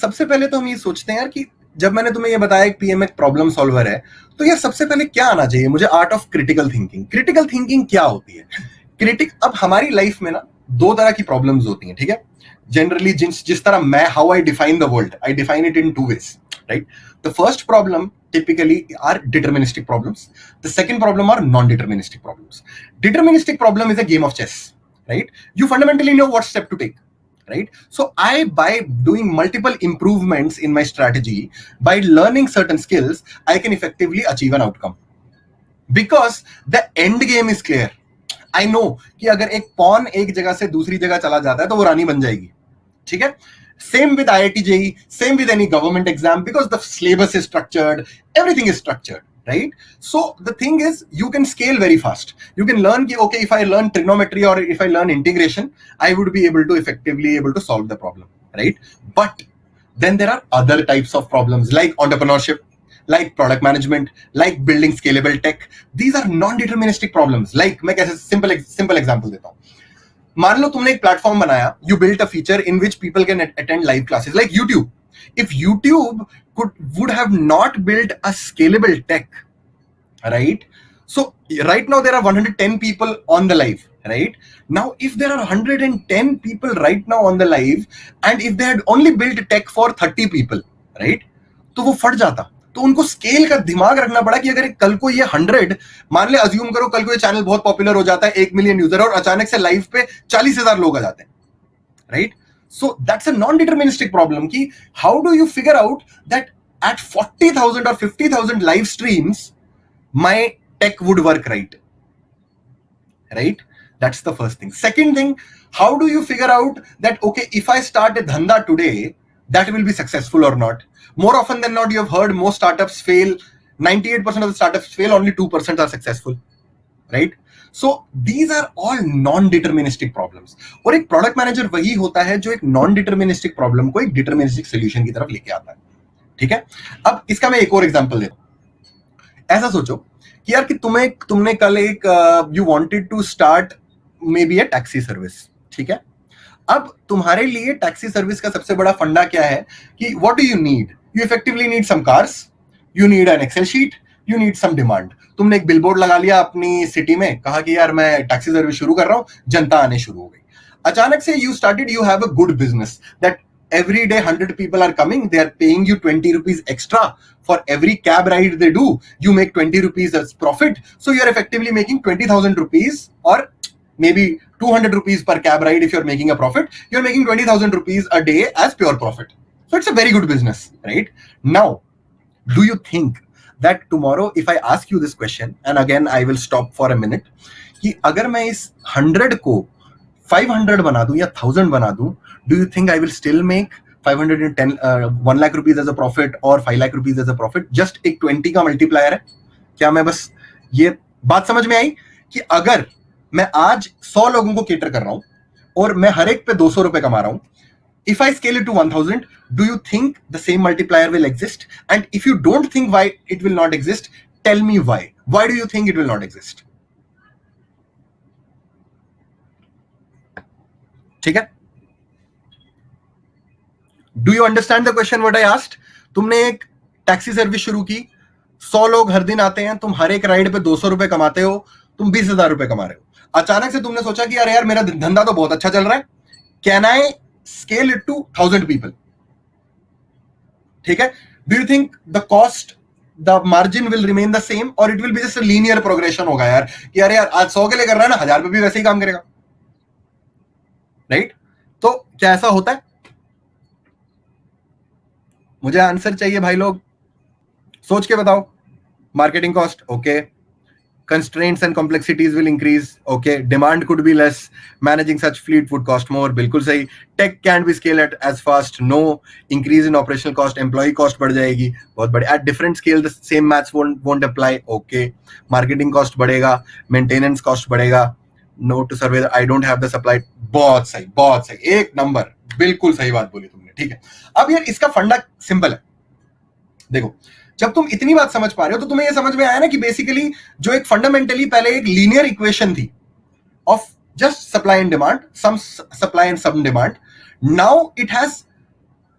सबसे पहले तो हम ये सोचते हैं यार कि जब मैंने तुम्हें ये बताया कि पीएम एक प्रॉब्लम सॉल्वर है, तो यार सबसे पहले क्या आना चाहिए मुझे? Art of critical thinking. Critical thinking क्या होती है? अब हमारी लाइफ में ना दो तरह की प्रॉब्लम्स होती हैं, ठीक है? जनरली जिस तरह मैं how I define the world, I define it in two ways, right? The first problem typically are deterministic problems. The second problem are non-deterministic problems. Deterministic problem is a game of chess, right? You fundamentally know what step to take, right? So by doing multiple improvements in my strategy, by learning certain skills, I can effectively achieve an outcome because the end game is clear. I know कि अगर एक pawn एक जगह से दूसरी जगह चला जाता है तो वो रानी बन जाएगी, ठीक है? Same with IIT JEE, same with any government exam, because the syllabus is structured, everything is structured, right? So the thing is, you can scale very fast. You can learn कि okay, if I learn trigonometry or if I learn integration, I would be able to effectively solve the problem, right? But then there are other types of problems like entrepreneurship, like product management, like building scalable tech. These are non-deterministic problems. Like मैं कैसे simple example देता हूँ. मान लो तुमने एक platform बनाया, you built a feature in which people can attend live classes like YouTube. If YouTube would have not built a scalable tech, right? So right now there are 110 people on the live, right? Now if there are 110 people right now on the live and if they had only built tech for 30 people, right, तो वो फट जाता. तो उनको scale का दिमाग रखना पड़ा कि अगर कल को ये 100, मान ले अज्यूम करो कल को ये चैनल बहुत पॉपुलर हो जाता है, 1 मिलियन यूजर, और अचानक से लाइव पे 40,000 लोग आ जाते हैं, right? So that's a non deterministic problem कि how do you figure out that at 40,000 और 50,000 live streams my tech would work, right? That's the first thing. Second thing, how do you figure out that okay, if I start a dhanda today, that will be successful or not? More often than not, you have heard most startups fail. 98% of the startups fail, only 2% are successful, right? So these are all non-deterministic problems. और एक product manager वही होता है जो एक non-deterministic problem को एक deterministic solution की तरफ लेके आता है, ठीक है? अब इसका मैं एक और एग्जांपल देता हूं. ऐसा सोचो कि यार कि तुमने कल एक you wanted to start maybe a taxi service, ठीक है? अब तुम्हारे लिए टैक्सी सर्विस का सबसे बड़ा फंडा क्या है कि what do you need? You effectively need some cars, you need an Excel sheet, you need some demand. तुमने एक बिलबोर्ड लगा लिया अपनी सिटी में, कहा कि यार मैं टैक्सी सर्विस शुरू कर रहा हूं, जनता आने शुरू हो गई. अचानक से you started, you have a good business that every day 100 people are coming, they are paying you 20 rupees extra for every cab ride they do. You make 20 rupees as profit, so you are effectively making 20,000 rupees, or maybe 200 rupees per cab ride. If you're making a profit, you're making 20,000 rupees a day as pure profit. So it's a very good business, right? Now, do you think that tomorrow if I ask you this question, and again I will stop for a minute, कि अगर मैं इस 100 को 500 बना दूं या 1000 बना दूं, do you think I will still make 510 1 lakh rupees as a profit or 5 lakh rupees as a profit? Just एक 20 का मल्टीप्लायर है. क्या मैं बस ये बात समझ में आई कि अगर मैं आज 100 लोगों को केटर कर रहा हूं और मैं हर एक पे 200 रुपए कमा रहा हूं, if I scale it to 1000, do you think the same multiplier will exist? And if you don't think why it will not exist, tell me why. Why do you think it will not exist? ठीक है? Do you understand the question what I asked? तुमने एक taxi service शुरू की, 100 लोग हर दिन आते हैं, तुम हर एक राइड पे 200 रुपए कमाते हो, तुम 20,000 रुपए कमा रहे हो. अचानक से तुमने सोचा कि अरे यार मेरा धंधा तो बहुत अच्छा चल रहा है, can I scale it to 1000 people? ठीक है? Do you think the cost, the margin will remain the same, और it will be just a linear progression होगा यार कि अरे यार आज 100 के लिए कर रहा है ना, 1000 पे भी वैसे ही काम करेगा, राइट? तो क्या ऐसा होता है? मुझे आंसर चाहिए भाई लोग, सोच के बताओ. Marketing cost, okay. Constraints and complexities will increase, okay. Demand could be less. Managing such fleet would cost more, बिल्कुल सही. Tech can't be scaled as fast, no. Increase in operational cost, employee cost बढ़ जाएगी, बहुत बड़ी. At different scale the same maths won't apply, okay. Marketing cost बढ़ेगा, maintenance cost बढ़ेगा. No to survey, I don't have the supply. बहुत सही, एक number, बिल्कुल सही बात बोली तुमने, ठीक है. अब यार इसका फंडा सिंपल है. देखो, जब तुम इतनी बात समझ पा रहे हो तो तुम्हें यह समझ में आया ना कि बेसिकली जो एक फंडामेंटली पहले एक लीनियर इक्वेशन थी of just supply and demand, some supply and some demand, now it has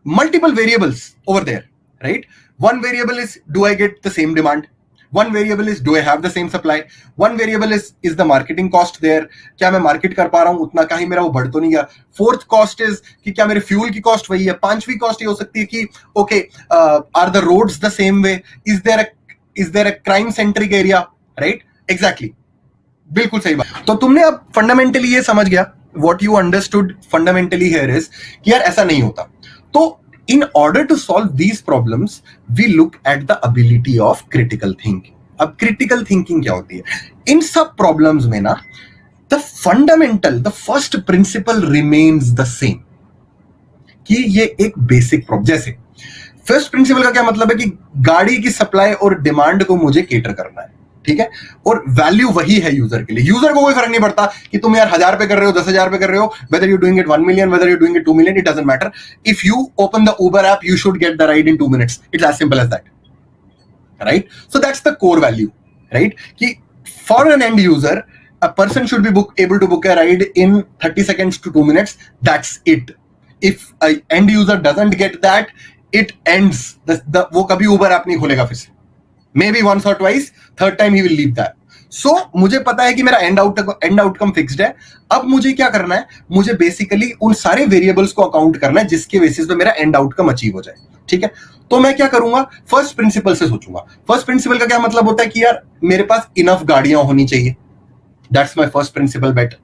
multiple variables over there, right? One variable is, do I get the same demand? One variable is, do I have the same supply? One variable is the marketing cost there, क्या मैं market कर पा रहा हूं उतना, कहीं मेरा वो बढ़ तो नहीं गया? फोर्थ कॉस्ट इज कि क्या मेरे फ्यूल की कॉस्ट वही है? पांचवी कॉस्ट ये हो सकती है कि okay, are the roads the same way? Is there a crime centric area? Right, exactly, बिल्कुल सही बात। तो तुमने अब फंडामेंटली ये समझ गया, what you understood fundamentally here is कि यार ऐसा नहीं होता। तो in order to solve these problems, we look at the ability of critical thinking. अब critical thinking क्या होती है? इन सब problems में ना, the fundamental, the first principle remains the same. कि ये एक basic problem, जैसे first principle का क्या मतलब है कि गाड़ी की supply और demand को मुझे cater करना है, ठीक है? और वैल्यू वही है यूजर के लिए। यूजर को कोई फर्क नहीं पड़ता कि तुम यार 1000 पे कर रहे हो, 10,000 पे कर रहे हो, whether you're doing it 1 million, whether you're doing it 2 million, it doesn't matter. If you open the Uber app, you should get the ride in 2 minutes. It's as simple as that, right? So that's the core value, right? कि for an end user, a person should be able to book a ride in 30 seconds to 2 minutes. That's it. If an end user doesn't get that, it ends. वो कभी Uber app नहीं खोलेगा फिर से। Maybe once or twice, third time he will leave that. So मुझे पता है कि मेरा एंड आउटकम फिक्स्ड है। अब मुझे क्या करना है? मुझे बेसिकली उन सारे वेरिएबल्स को अकाउंट करना है जिसके बेसिस पे मेरा एंड आउटकम अचीव हो जाए, ठीक है? तो मैं क्या करूंगा? फर्स्ट प्रिंसिपल से सोचूंगा। फर्स्ट प्रिंसिपल का क्या मतलब होता है कि यार मेरे पास इनफ गाड़ियां होनी चाहिए, that's my first principle bet.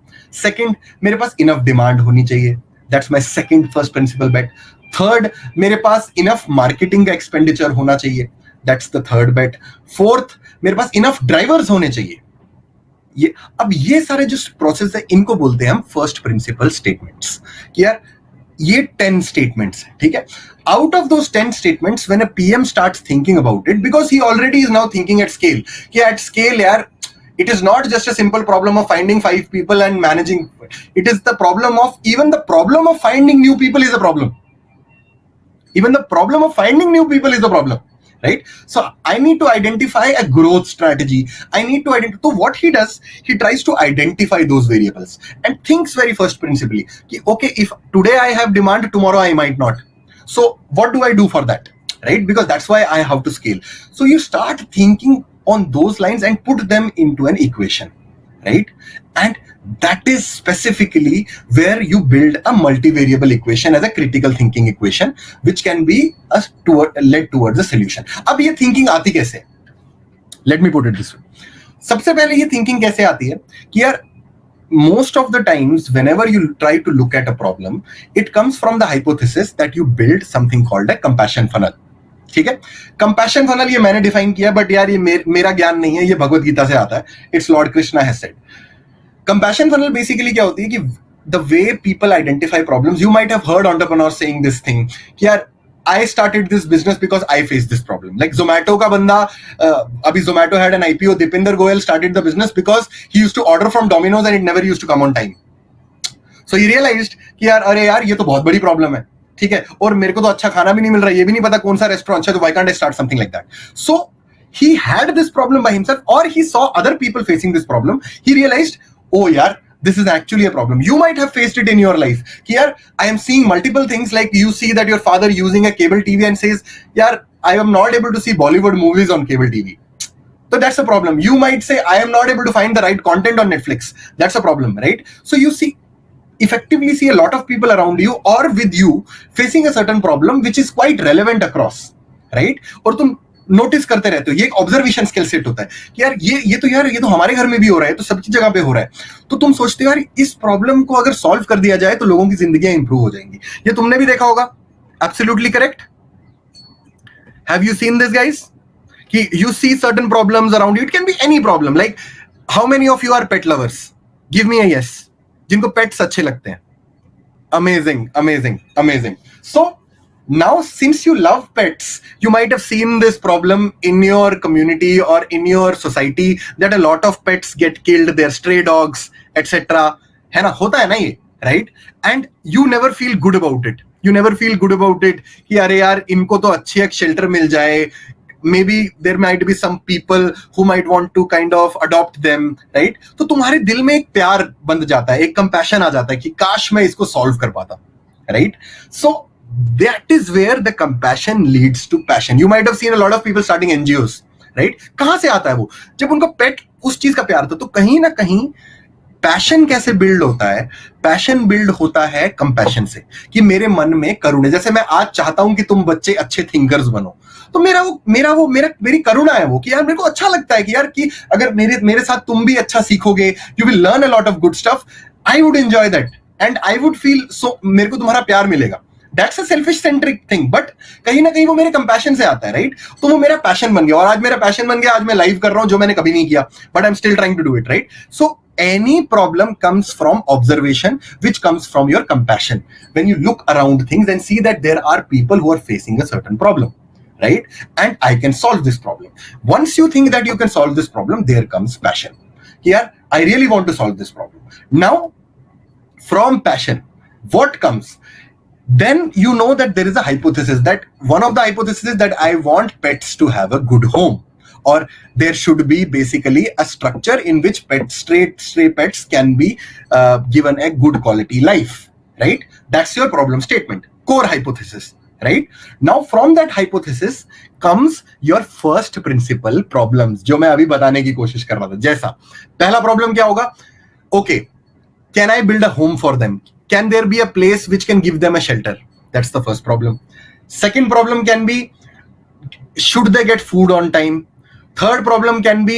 Second, मेरे पास इनफ डिमांड होनी चाहिए, that's my second first principle bet. Third, मेरे पास इनफ मार्केटिंग का एक्सपेंडिचर होना चाहिए, that's the third bet. Fourth, मेरे पास इनफ ड्राइवर्स होने चाहिए। ये सारे जो प्रोसेस है इनको बोलते हैं हम फर्स्ट प्रिंसिपल स्टेटमेंट्स। कि यार ये 10 स्टेटमेंट्स है, ठीक है? Out of those 10 statements, when a PM starts thinking about it, because he already is now thinking at scale, कि एट स्केल यार it is not just a simple problem of finding 5 people and managing. It is the problem of, even the problem of finding new people is a problem. Even the problem of finding new people is the problem, right? So I need to identify a growth strategy. I need to identify. So what he does, he tries to identify those variables and thinks very first principally. Okay, if today I have demand, tomorrow I might not. So what do I do for that, right? Because that's why I have to scale. So you start thinking on those lines and put them into an equation, right? And that is specifically where you build a multivariable equation as a critical thinking equation, which can be led towards a solution. अब ये thinking आती कैसे? Let me put it this way. सबसे पहले ये thinking कैसे आती है कि यार most of the times whenever you try to look at a problem, it comes from the hypothesis that you build something called a compassion funnel. ठीक है? कंपैशन फनल ये मैंने डिफाइन किया, बट यार ये मेरा ज्ञान नहीं है, ये भगवत गीता से आता है। It's Lord Krishna has said. Compassion funnel basically क्या होती है कि the way people identify problems, you might have heard entrepreneurs saying this thing कि यार I started this business because I faced this problem. Like Zomato का बंदा, अभी Zomato had an IPO, Dipinder Goyal started the business because he used to order from Domino's and it never used to come on time. So he realized कि यार अरे यार ये तो बहुत बड़ी प्रॉब्लम है, ठीक है? और मेरे को तो अच्छा खाना भी नहीं मिल रहा है, ये भी नहीं पता कौन सा रेस्टोरेंट है, तो why can't I start something like that? So he had this problem by himself, or he saw other people facing this problem. He realized, oh yaar, this is actually a problem. You might have faced it in your life. Ki yaar, I am seeing multiple things, like you see that your father using a cable TV and says, yaar, I am not able to see Bollywood movies on cable TV. So that's a problem. You might say, I am not able to find the right content on Netflix. That's a problem, right? So you effectively see a lot of people around you or with you facing a certain problem which is quite relevant across, right? और तुम notice करते रहते हो, ये एक observation skill set होता है कि यार ये तो हमारे घर में भी हो रहा है, तो सबकी जगह पे हो रहा है। तो तुम सोचते हो यार इस प्रॉब्लम को अगर सॉल्व कर दिया जाए तो लोगों की जिंदगियां इंप्रूव हो जाएंगी। ये तुमने भी देखा होगा, absolutely correct. Have you seen this guys? कि you see certain problems around you, it can be any problem. Like how many of you are pet lovers? Give me a yes, जिनको pets अच्छे लगते हैं। Amazing, amazing, amazing. So now, since you love pets, you might have seen this problem in your community or in your society that a lot of pets get killed, they're stray dogs, etc. है ना, होता है ना ये, right? And you never feel good about it. You never feel good about it कि अरे यार इनको तो अच्छी एक shelter मिल जाए. Maybe there might be some people who might want to kind of adopt them, right? तो तुम्हारे दिल में एक प्यार बंध जाता है, एक compassion आ जाता है कि काश मैं इसको solve कर पाता, right? So that is where the compassion leads to passion. You might have seen a lot of people starting NGOs, right? कहां से आता है वो? जब उनको पेट उस चीज का प्यार था. तो कहीं ना कहीं पैशन कैसे बिल्ड होता है? पैशन बिल्ड होता है कंपैशन से, कि मेरे मन में करुणा. जैसे मैं आज चाहता हूं कि तुम बच्चे अच्छे थिंकर्स बनो, तो मेरी करुणा है वो, कि यार मेरे को अच्छा लगता है कि यार कि अगर मेरे साथ तुम भी अच्छा सीखोगे, you will learn a lot of good stuff, I would enjoy that and I would feel so, मेरे को तुम्हारा प्यार मिलेगा. That's a selfish centric thing, but कहीं ना कहीं वो मेरे कंपैशन से आता है, राइट? तो वो मेरा पैशन बन गया, और आज मेरा पैशन बन गया. आज मैं लाइव कर रहा हूं जो मैंने कभी नहीं किया, but I am still trying to do it, right? So any problem comes from observation, which comes from your compassion. When you look around things and see that there are people who are facing a certain problem, right? And I can solve this problem. Once you think that you can solve this problem, there comes passion. Here, I really want to solve this problem. Now, from passion, what comes? Then you know that there is a hypothesis, that one of the hypotheses is that I want pets to have a good home, or there should be basically a structure in which stray pets can be given a good quality life, right? That's your problem statement, core hypothesis, right? Now from that hypothesis comes your first principle problems, जो मैं अभी बताने की कोशिश कर रहा था. जैसा पहला प्रॉब्लम क्या होगा? Okay, can I build a home for them? Can there be a place which can give them a shelter? That's the first problem. Second problem can be, should they get food on time? Third problem can be,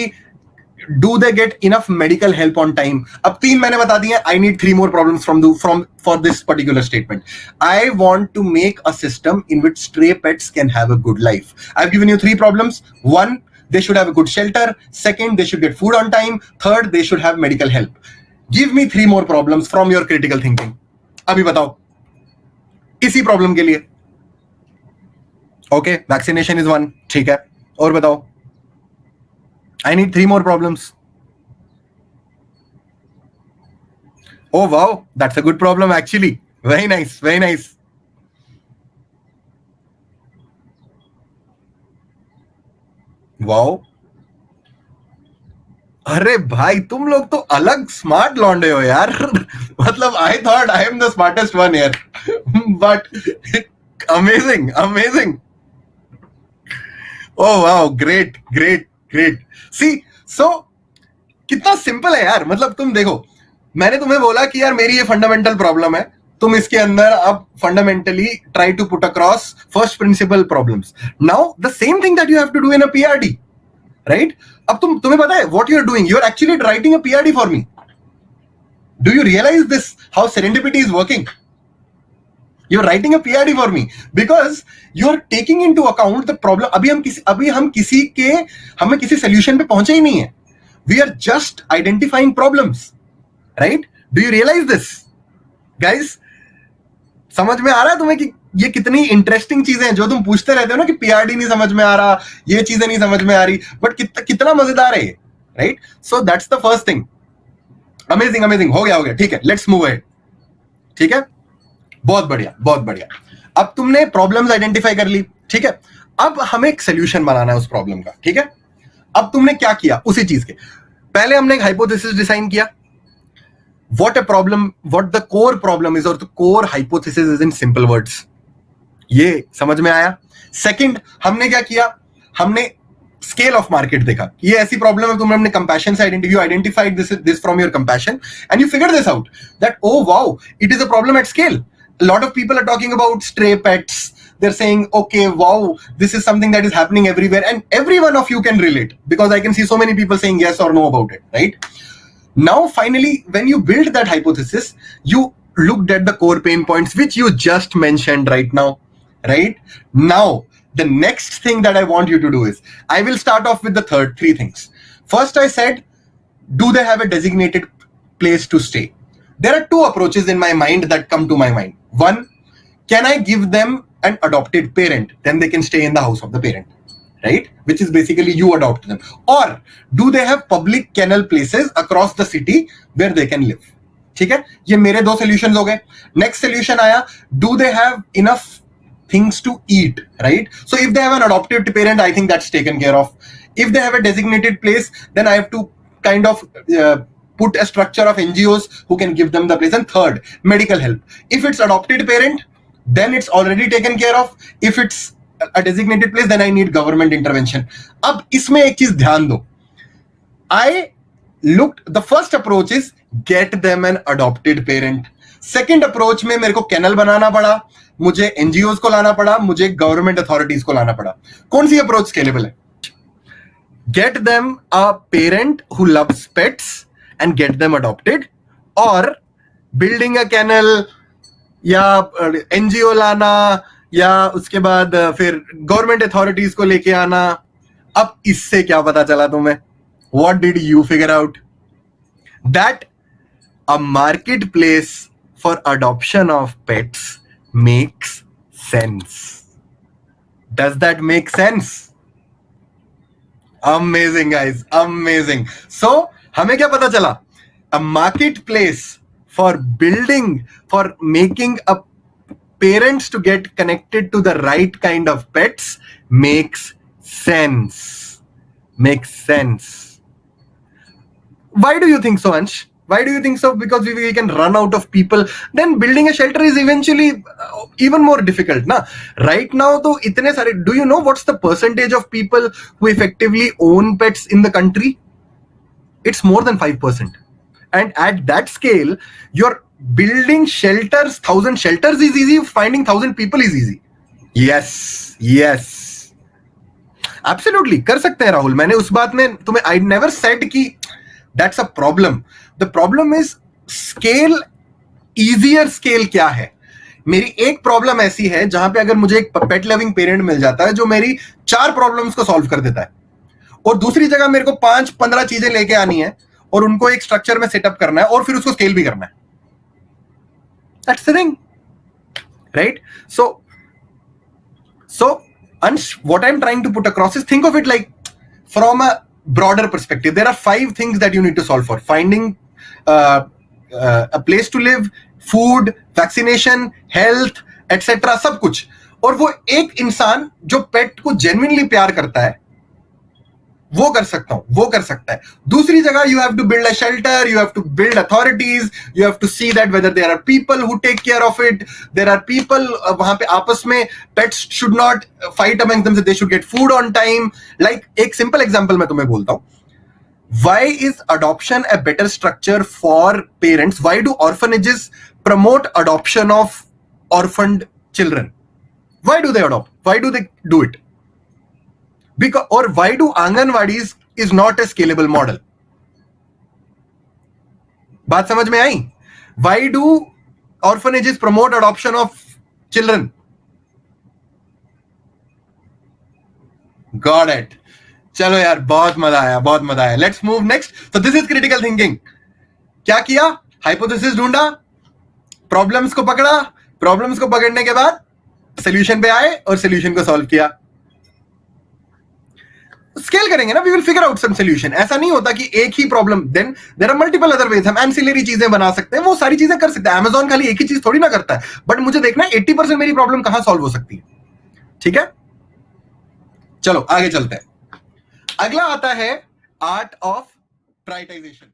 do they get enough medical help on time? अब 3 मैंने बता दिए. I need 3 more problems for this particular statement. I want to make a system in which stray pets can have a good life. I've given you 3 problems. 1, they should have a good shelter. 2, they should get food on time. 3, they should have medical help. Give me 3 more problems from your critical thinking. अभी बताओ इसी problem के लिए. Okay, vaccination is one. ठीक है, और बताओ. I need 3 more problems. Oh wow, that's a good problem actually. Very nice, very nice. Wow. अरे भाई तुम लोग तो अलग स्मार्ट लौंडे हो यार. मतलब I thought I am the smartest one here. But amazing, amazing. Oh wow, great, great. Great. See so कितना सिंपल है यार. मतलब तुम देखो, मैंने तुम्हें बोला कि यार मेरी ये फंडामेंटल प्रॉब्लम है, तुम इसके अंदर अब fundamentally try to put across first principle problems. Now the same thing that you have to do in a PRD, right? अब तुम्हें पता है what you are doing? You are actually writing a PRD for me. Do you realise this, how serendipity is working? You're writing a PRD for me because you're taking into account the problem. अभी हम किसी solution पे पहुंचे ही नहीं है. We are just identifying problems, right? Do you realize this, guys? समझ में आ रहा है तुम्हें कि ये कितनी इंटरेस्टिंग चीजें हैं जो तुम पूछते रहते हो ना, कि पीआरडी नहीं समझ में आ रहा, ये चीजें नहीं समझ में आ रही, बट कितना मजेदार है, right? So that's the first thing. Amazing, amazing. हो गया. ठीक है, लेट्स मूव अहेड. ठीक है, बहुत बढ़िया, बहुत बढ़िया. अब तुमने प्रॉब्लम्स आइडेंटिफाई कर ली, ठीक है? अब हमें एक सोल्यूशन बनाना है उस प्रॉब्लम का, ठीक है? अब तुमने क्या किया उसी चीज के पहले हमने एक हाइपोथेसिस डिजाइन किया. What the core problem is, और the core hypothesis is in simple words. ये समझ में आया? सेकंड, हमने क्या किया? हमने स्केल ऑफ मार्केट देखा. ये ऐसी प्रॉब्लम है, तुमने अपने कंपैशन से identified this from your compassion and you figure this out that oh wow, it is a problem at scale. A lot of people are talking about stray pets. They're saying, okay, wow, this is something that is happening everywhere, and every one of you can relate because I can see so many people saying yes or no about it, right? Now, finally, when you build that hypothesis, you looked at the core pain points which you just mentioned right now, right? Now, the next thing that I want you to do is, I will start off with the 3 things. First, I said, do they have a designated place to stay? There are 2 approaches in my mind that come to my mind. 1, can I give them an adopted parent? Then they can stay in the house of the parent, right? Which is basically you adopt them. Or do they have public kennel places across the city where they can live? ठीक है, ये मेरे 2 solutions हो गए. Next solution आया, do they have enough things to eat, right? So if they have an adopted parent, I think that's taken care of. If they have a designated place, then I have to kind of put a structure of NGOs who can give them the place. And third, medical help. If it's adopted parent, then it's already taken care of. If it's a designated place, then I need government intervention. अब इसमें एक चीज ध्यान दो. The first approach is get them an adopted parent. Second approach में मेरे को canal बनाना पड़ा, मुझे एनजीओज को लाना पड़ा, मुझे गवर्नमेंट अथॉरिटीज को लाना पड़ा. कौन सी अप्रोच स्केलेबल है? Get them a parent who loves pets and get them adopted, or building a kennel या एनजीओ लाना या उसके बाद फिर गवर्नमेंट अथॉरिटीज को लेके आना. अब इससे क्या पता चला तुम्हें? What did you figure out? That a marketplace for adoption of pets makes sense. Does that make sense? Amazing guys, amazing. So हमें क्या पता चला? A marketplace for building, for making a parents to get connected to the right kind of pets makes sense. Makes sense. Why do you think so, Ansh? Why do you think so? Because we can run out of people. Then building a shelter is eventually even more difficult, na? Right now, तो इतने सारे. Do you know what's the percentage of people who effectively own pets in the country? It's more than 5%. And at that scale, you're building shelters. 1,000 shelters is easy. Finding 1,000 people is easy. Yes, yes. Absolutely. कर सकते हैं राहुल. मैंने उस बात में तुम्हें I never said कि that's a problem. The problem is scale. easier scale क्या है? मेरी एक प्रॉब्लम ऐसी है जहां पे अगर मुझे एक पेट लविंग पेरेंट मिल जाता है जो मेरी 4 प्रॉब्लम्स को सॉल्व कर देता है, और दूसरी जगह मेरे को 5-15 चीजें लेके आनी है और उनको एक स्ट्रक्चर में सेटअप करना है और फिर उसको स्केल भी करना है. That's the thing, right? So Ansh, what I'm trying to put across is, think of it like from a broader perspective. There are 5 things that you need to solve for: finding a place to live, food, vaccination, health, etc. सब कुछ. और वो एक इंसान जो पेट को genuinely प्यार करता है वो कर सकता हूं, वो कर सकता है. दूसरी जगह you have to build a shelter, you have to build authorities, you have to see that whether there are people who take care of it, there are people वहां पे आपस में pets should not fight amongst themselves, they should get food on time. Like एक simple example मैं तुम्हें बोलता हूं. Why is adoption a better structure for parents? Why do orphanages promote adoption of orphaned children? Why do they adopt? Why do they do it? Because, or why do Anganwadis is not a scalable model? बात समझ में आई? Why do orphanages promote adoption of children? Got it. चलो यार, बहुत मजा आया, बहुत मजा आया. Let's move next. So this is critical thinking. क्या किया? Hypothesis ढूंढा, प्रॉब्लम्स को पकड़ा, प्रॉब्लम्स को पकड़ने के बाद सोल्यूशन पे आए और सोल्यूशन को सॉल्व किया. स्केल करेंगे ना, we will figure out some solution. ऐसा नहीं होता कि एक ही problem, then there are multiple other ways. हम एंसिलरी चीजें बना सकते हैं, वो सारी चीजें कर सकते हैं. Amazon खाली एक ही चीज थोड़ी ना करता है. बट मुझे देखना है 80% मेरी प्रॉब्लम कहां सॉल्व हो सकती है. ठीक है, चलो आगे चलते हैं. अगला आता है आर्ट ऑफ प्रायोरिटाइजेशन.